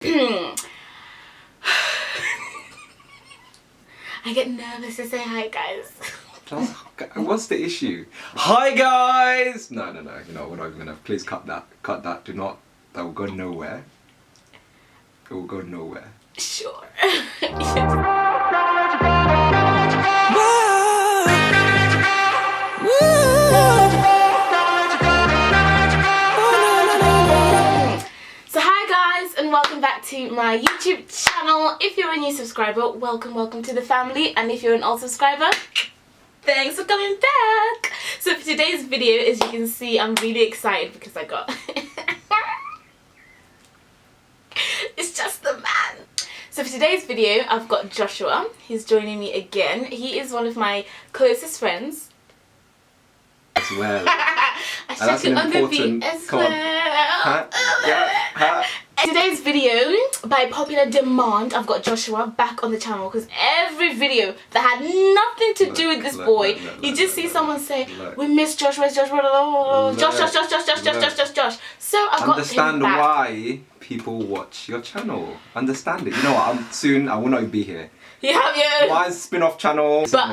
I get nervous to say hi, guys. What's the issue? Hi, guys! No. You know, we're not even gonna. Please cut that. Cut that. Do not. That will go nowhere. It will go nowhere. Sure. So hi guys, and welcome back to my YouTube channel. If you're a new subscriber, welcome to the family, and if you're an old subscriber, thanks for coming back. So for today's video, as you can see, I'm really excited because I got it's just the man. So for today's video, I've got Joshua. He's joining me again. He is one of my closest friends. As well. I checked it on the beat as Come well. on. Huh? In today's video, by popular demand, I've got Joshua back on the channel because every video that had nothing to do with this boy, you just see someone say, "We miss Josh, where's Josh? Josh. So I got him back. Why people watch your channel. Understand it. You know what? I will not be here. You have your my spin-off channel. But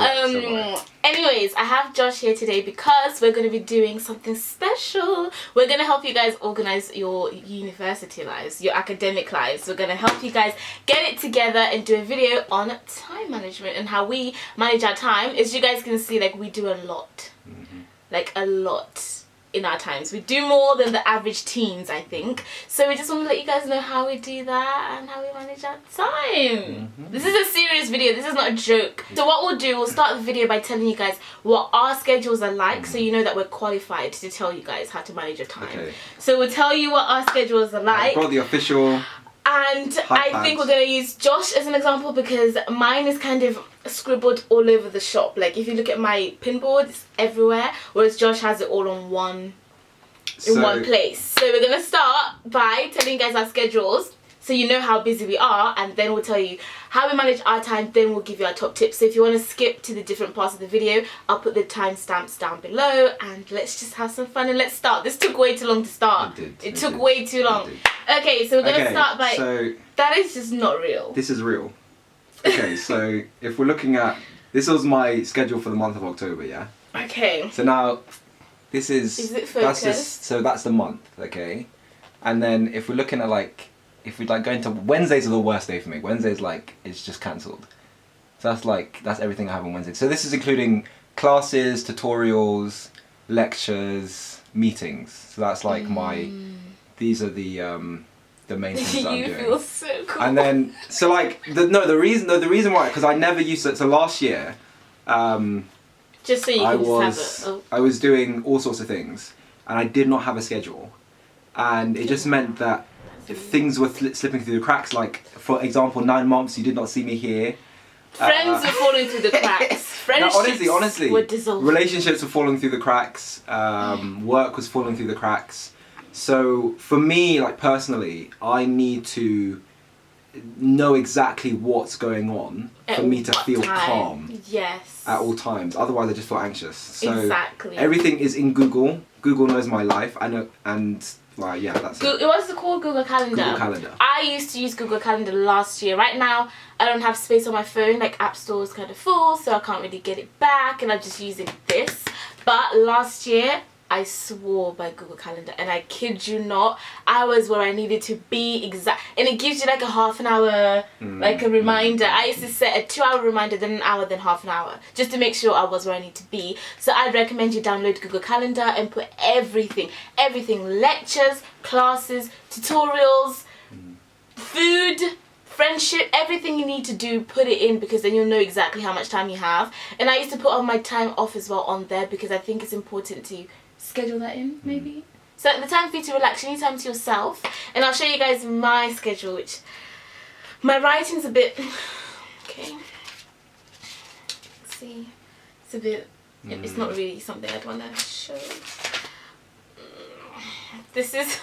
anyways, I have Josh here today because we're going to be doing something special. We're going to help you guys organize your university lives, your academic lives. We're going to help you guys get it together and do a video on time management and how we manage our time. As you guys can see, like, we do a lot. Like a lot in our times. We do more than the average teens, I think. So we just want to let you guys know how we do that and how we manage our time. This is a serious video. This is not a joke. So what we'll do, we'll start the video by telling you guys what our schedules are like, so you know that we're qualified to tell you guys how to manage your time. Okay. So we'll tell you what our schedules are like. I've got the official. And I think we're going to use Josh as an example because mine is kind of scribbled all over the shop. Like, if you look at my pinboard, it's everywhere, whereas Josh has it all on one place. So we're going to start by telling you guys our schedules so you know how busy we are, and then we'll tell you how we manage our time, then we'll give you our top tips. So if you want to skip to the different parts of the video, I'll put the timestamps down below, and let's just have some fun and let's start. This took way too long to start. It took way too long. Okay, so we're going to start by... So that is just not real. This is real. Okay, so if we're looking at... This was my schedule for the month of October, yeah? Okay. So now, this is... Is it focused? So that's the month, okay? And then if we're looking at, like... If we're like going to... Wednesdays are the worst day for me. Wednesdays, like, it's just cancelled. So that's everything I have on Wednesday. So this is including classes, tutorials, lectures, meetings. So that's like my... These are the main things that I'm doing. You feel so cool. And then, so like, the reason why, because I never used to, so last year, just so you can just have it. I was doing all sorts of things, and I did not have a schedule. And it just meant that if things were slipping through the cracks, like, for example, 9 months you did not see me here. Friends were falling through the cracks. Friendships honestly, were dissolving. Relationships were falling through the cracks. Work was falling through the cracks. So for me, like, personally, I need to know exactly what's going on for me to feel calm. Yes. At all times. Otherwise, I just feel anxious. So exactly. Everything is in Google. Google knows my life. I know, and well, yeah, that's it. What's it called? Google Calendar. Google Calendar. I used to use Google Calendar last year. Right now, I don't have space on my phone. Like, App Store is kind of full, so I can't really get it back, and I'm just using this. But last year, I swore by Google Calendar, and I kid you not, I was where I needed to be exact, and it gives you like a half an hour, like a reminder. I used to set a 2-hour reminder, then an hour, then half an hour, just to make sure I was where I need to be. So I'd recommend you download Google Calendar and put everything, lectures, classes, tutorials, food, friendship, everything you need to do, put it in, because then you'll know exactly how much time you have. And I used to put all my time off as well on there because I think it's important to schedule that in, maybe. So the time for you to relax, you need time to yourself. And I'll show you guys my schedule, which my writing's a bit okay. Let's see. It's a bit it's not really something I'd want to show. This is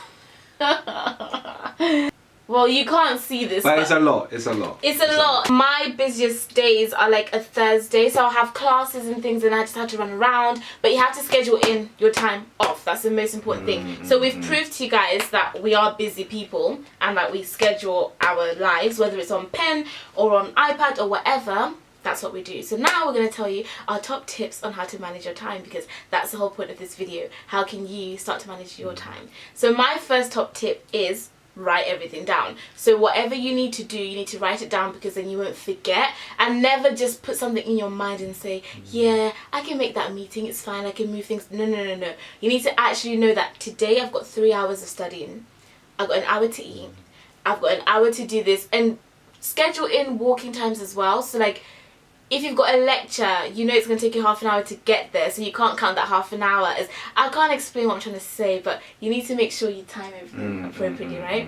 Well, you can't see this, but it's a lot. It's a lot. It's a lot. My busiest days are like a Thursday, so I'll have classes and things and I just have to run around. But you have to schedule in your time off. That's the most important thing. So we've proved to you guys that we are busy people and that we schedule our lives, whether it's on pen or on iPad or whatever. That's what we do. So now we're going to tell you our top tips on how to manage your time, because that's the whole point of this video. How can you start to manage your time? So my first top tip is write everything down. So whatever you need to do, you need to write it down, because then you won't forget. And never just put something in your mind and say, yeah, I can make that meeting, it's fine, I can move things. No. You need to actually know that today I've got 3 hours of studying, I've got an hour to eat, I've got an hour to do this, and schedule in walking times as well. So like, if you've got a lecture, you know it's going to take you half an hour to get there, so you can't count that half an hour as... I can't explain what I'm trying to say, but you need to make sure you time everything appropriately, right?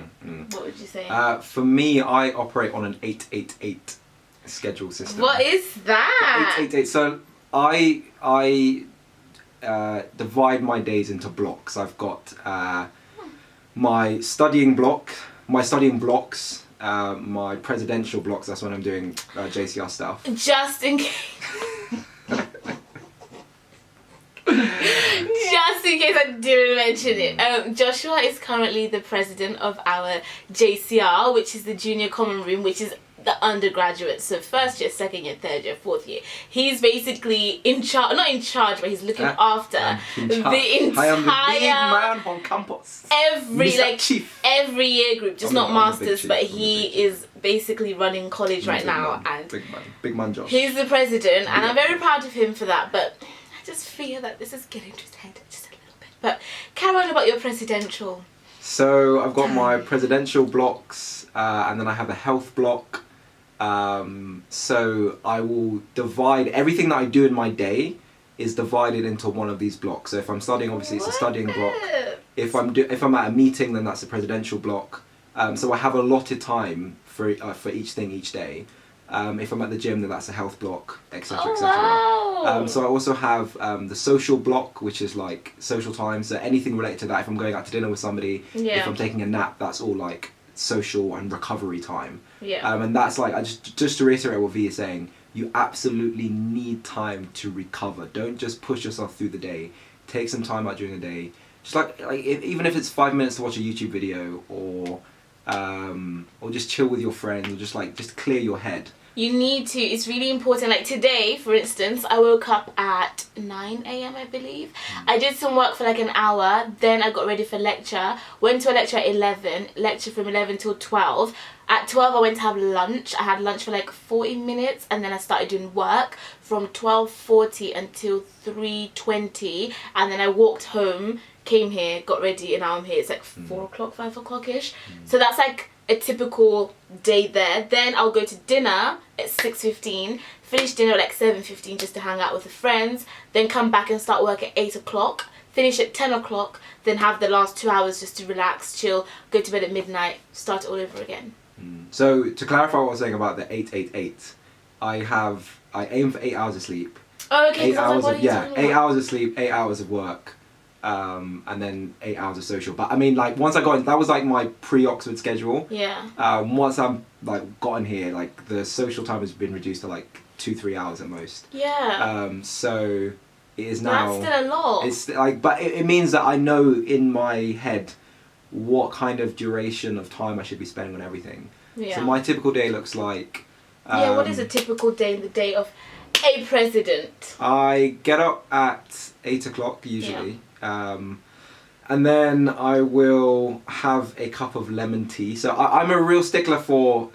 What would you say? For me, I operate on an 8-8-8 schedule system. What is that? 8-8-8. So I divide my days into blocks. I've got my studying blocks, my presidential blocks. That's when I'm doing JCR stuff. Just in case. Just in case I didn't mention it, Joshua is currently the president of our JCR, which is the Junior Common Room, which is the undergraduates, so first year, second year, third year, fourth year. He's basically in charge, not in charge, but he's looking after the entire... I am the big man on campus. Every year group, just not masters, but he is basically running college right now. And big man Josh. He's the president, and I'm very proud of him for that, but I just fear that this is getting to his head just a little bit. But carry on about your presidential. So I've got my presidential blocks, and then I have a health block. So I will divide everything that I do in my day is divided into one of these blocks. So if I'm studying, obviously it's a studying block. If I'm at a meeting, then that's a presidential block. So I have allotted time for each thing each day. If I'm at the gym, then that's a health block, etc., etc. Wow. So I also have the social block, which is like social time. So anything related to that. If I'm going out to dinner with somebody, if I'm taking a nap, that's all like social and recovery time. And that's like, just to reiterate what V is saying, you absolutely need time to recover. Don't just push yourself through the day. Take some time out during the day. Just even if it's 5 minutes to watch a YouTube video, or just chill with your friends, or just clear your head. You need to, it's really important. Like today, for instance, I woke up at 9 AM, I believe. I did some work for like an hour, then I got ready for lecture. Went to a lecture at 11, lecture from 11 till 12. At 12 I went to have lunch. I had lunch for like 40 minutes, and then I started doing work from 12:40 until 3:20, and then I walked home, came here, got ready, and now I'm here. It's like 4 o'clock, 5 o'clock-ish. So that's like a typical day there. Then I'll go to dinner at 6:15, finish dinner at like 7:15 just to hang out with the friends, then come back and start work at 8 o'clock, finish at 10 o'clock, then have the last 2 hours just to relax, chill, go to bed at midnight, start it all over again. So to clarify what I was saying about the 8-8-8, I aim for 8 hours of sleep. Oh, okay. 8 hours of 8 hours of sleep, 8 hours of work. And then 8 hours of social. But I mean, like, once I got in, that was like my pre-Oxford schedule. Once I'm like gotten here, like the social time has been reduced to like 2-3 hours at most. So it is now. That's still a lot. It's like, but it means that I know in my head what kind of duration of time I should be spending on everything. So my typical day looks like. What is a typical day in the day of a president? I get up at 8 o'clock usually. And then I will have a cup of lemon tea. So I'm a real stickler for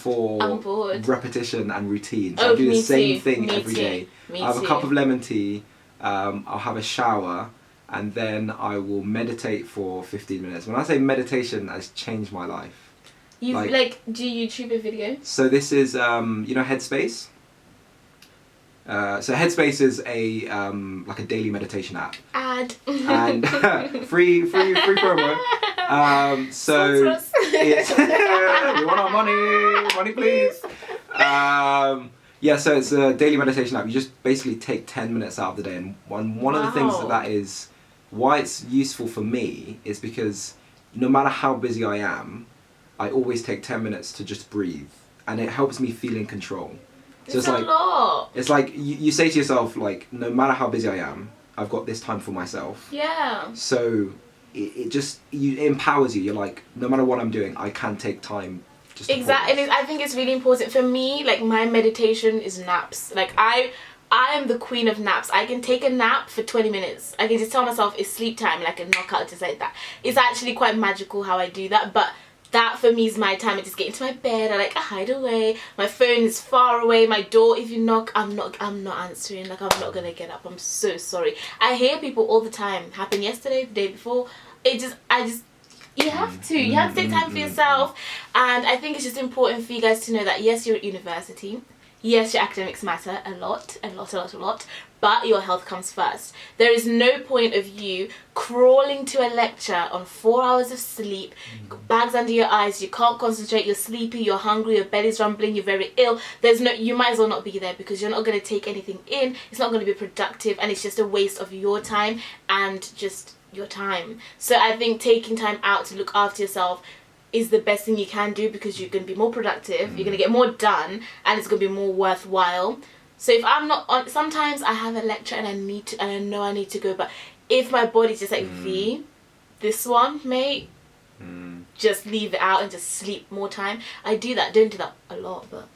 repetition and routine. So I do the same thing every day. I have a cup of lemon tea, I'll have a shower, and then I will meditate for 15 minutes. When I say meditation, has changed my life. Do you YouTube a video? So this is, you know Headspace? So Headspace is a like a daily meditation app. And free promo. So we want our money please. So it's a daily meditation app. You just basically take 10 minutes out of the day, and one of the things that is why it's useful for me is because no matter how busy I am, I always take 10 minutes to just breathe, and it helps me feel in control. So it's a lot. It's like you say to yourself, like, no matter how busy I am, I've got this time for myself. Yeah. So it empowers you. You're like, no matter what I'm doing, I can take time. Just to exactly. And I think it's really important for me. Like, my meditation is naps. Like, I am the queen of naps. I can take a nap for 20 minutes. I can just tell myself it's sleep time and I can knock out just like that. It's actually quite magical how I do that, but that for me is my time. I just get into my bed, I hide away. My phone is far away. My door, if you knock, I'm not answering. Like, I'm not gonna get up. I'm so sorry. I hear people all the time. Happened yesterday, the day before. You have to take time for yourself. And I think it's just important for you guys to know that yes, you're at university. Yes, your academics matter a lot, but your health comes first. There is no point of you crawling to a lecture on 4 hours of sleep, bags under your eyes, you can't concentrate, you're sleepy, you're hungry, your belly's rumbling, you're very ill. You might as well not be there, because you're not going to take anything in, it's not going to be productive, and it's just a waste of your time and just your time. So I think taking time out to look after yourself is the best thing you can do, because you're going to be more productive, you're going to get more done, and it's going to be more worthwhile. So if I'm not on, sometimes I have a lecture and I know I need to go, but if my body's just like, V, this one, mate, just leave it out and just sleep more time. I do that. Don't do that a lot, but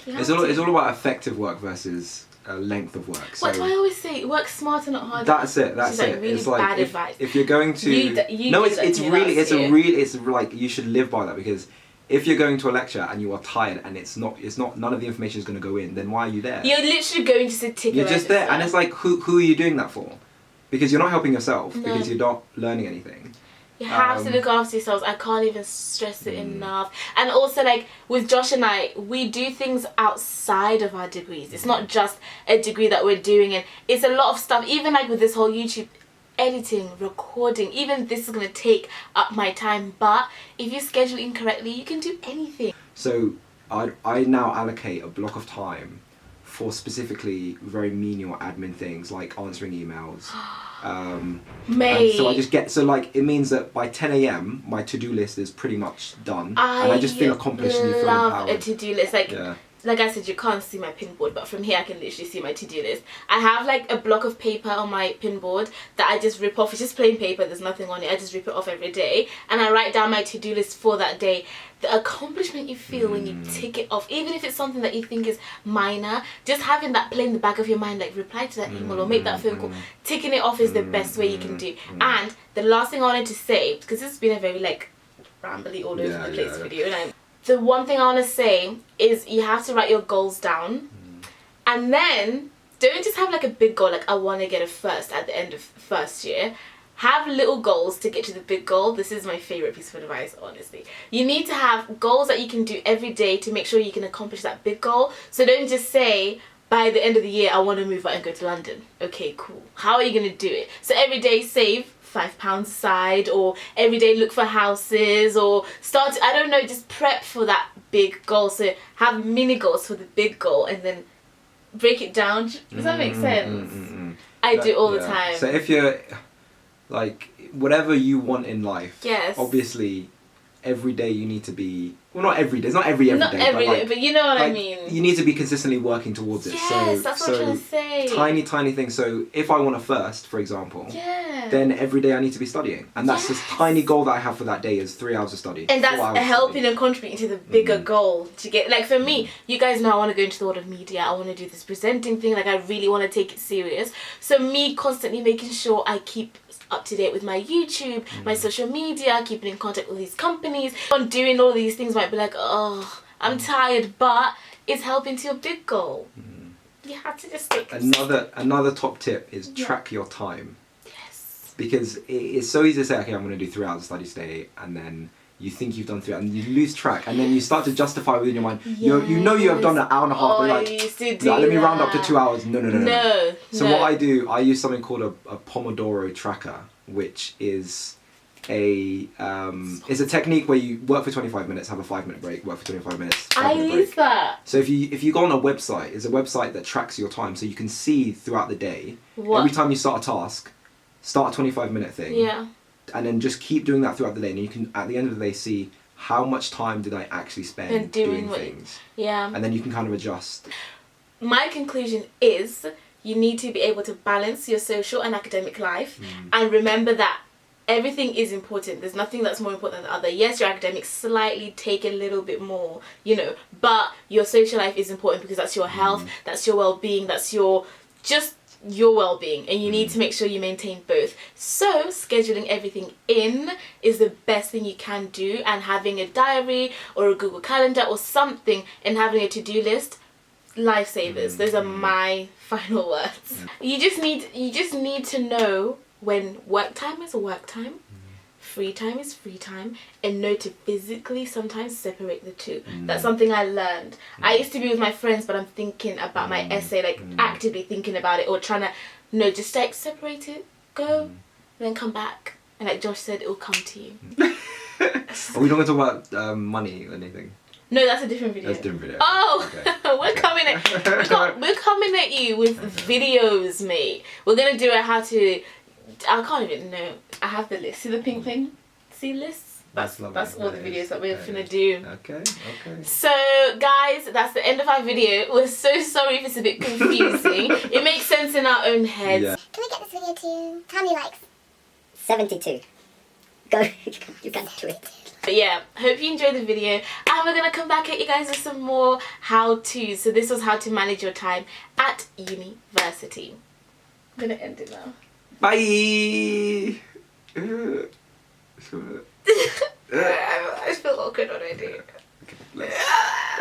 it's all about effective work versus length of work. So what do I always say? Work smarter, not harder. That's it. That's it. Really it's like bad advice. If you're going to it's like you should live by that, because if you're going to a lecture and you are tired and it's not none of the information is going to go in, then why are you there? You're literally going to sit tick. You're just there, and it's like who are you doing that for? Because you're not helping yourself, because you're not learning anything. You have to look after yourselves. I can't even stress it enough. And also, like, with Josh and I, we do things outside of our degrees. It's not just a degree that we're doing, and it's a lot of stuff. Even like with this whole YouTube editing, recording, even this is going to take up my time. But if you schedule incorrectly, you can do anything. So I now allocate a block of time for specifically very menial admin things, like answering emails. Mate. So I just it means that by 10 a.m. my to-do list is pretty much done, and I just feel accomplished and you feel empowered. I love a to-do list. Like I said, you can't see my pin board, but from here I can literally see my to-do list. I have like a block of paper on my pin board that I just rip off. It's just plain paper, there's nothing on it. I just rip it off every day, and I write down my to-do list for that day. The accomplishment you feel when you tick it off, even if it's something that you think is minor, just having that play in the back of your mind, like reply to that email or make that phone call, ticking it off is the best way you can do. And the last thing I wanted to say, because this has been a very like rambly all over the place video, and the one thing I want to say is you have to write your goals down, and then don't just have like a big goal, like I want to get a first at the end of first year. Have little goals to get to the big goal. This is my favourite piece of advice, honestly. You need to have goals that you can do every day to make sure you can accomplish that big goal. So don't just say, by the end of the year, I want to move out and go to London. Okay, cool. How are you going to do it? So every day save £5 aside, or every day look for houses, or start, I don't know, just prep for that big goal. So have mini goals for the big goal and then break it down. Does that make sense? I do all the time. So if you're like, whatever you want in life, yes, obviously every day you need to be, well, not every day, it's not every day, but you know what I mean. You need to be consistently working towards it. Yes, that's what I'm trying to say. Tiny things. So if I want a first, for example, then every day I need to be studying, and that's this tiny goal that I have for that day is 3 hours of study, and that's helping and contributing to the bigger goal to get. Like for me, you guys know I want to go into the world of media. I want to do this presenting thing. Like I really want to take it serious. So me constantly making sure I keep up to date with my YouTube, my social media, keeping in contact with these companies. On doing all these things might be like, oh, I'm tired, but it's helping to your big goal. You have to just stay consistent. Another top tip is track your time. Yes. Because it's so easy to say, okay, I'm going to do 3 hours of study today, and then you think you've done 3 hours, and you lose track, and then you start to justify within your mind. You know you have done an hour and a half, but let me round up to 2 hours. No. So what I do, I use something called a Pomodoro tracker, which is it's a technique where you work for 25 minutes, have a 5-minute break, work for 25 minutes. I use that. So if you go on a website, it's a website that tracks your time, so you can see throughout the day, every time you start a task, start a 25-minute thing. Yeah. and then just keep doing that throughout the day, and you can at the end of the day see how much time did I actually spend And doing things. Yeah. And then you can kind of adjust. My conclusion is you need to be able to balance your social and academic life, and remember that everything is important. There's nothing that's more important than the other. Yes, your academics slightly take a little bit more, you know, but your social life is important because that's your health, that's your well-being, that's your well-being, and you need to make sure you maintain both. So scheduling everything in is the best thing you can do, and having a diary or a Google Calendar or something and having a to-do list, lifesavers. Those are my final words. You just need to know when work time is work time, free time is free time, and know to physically sometimes separate the two. That's something I learned. I used to be with my friends, but I'm thinking about my essay, like actively thinking about it, or trying to, no, just like separate it, go, and then come back. And like Josh said, it will come to you. Are we not going to talk about money or anything? No, that's a different video. That's a different video. Oh, Okay. we're coming at you with videos, mate. We're gonna do a how to. I can't even know. I have the list. See the pink thing? See lists? That's all the videos that we're gonna do. Okay. So guys, that's the end of our video. We're so sorry if it's a bit confusing. It makes sense in our own heads. Yeah. Can we get this video to how many likes? 72. Go, you can do it. But yeah, hope you enjoyed the video, and we're gonna come back at you guys with some more how-to. So this was how to manage your time at university. I'm gonna end it now. Bye. I feel awkward already. Okay,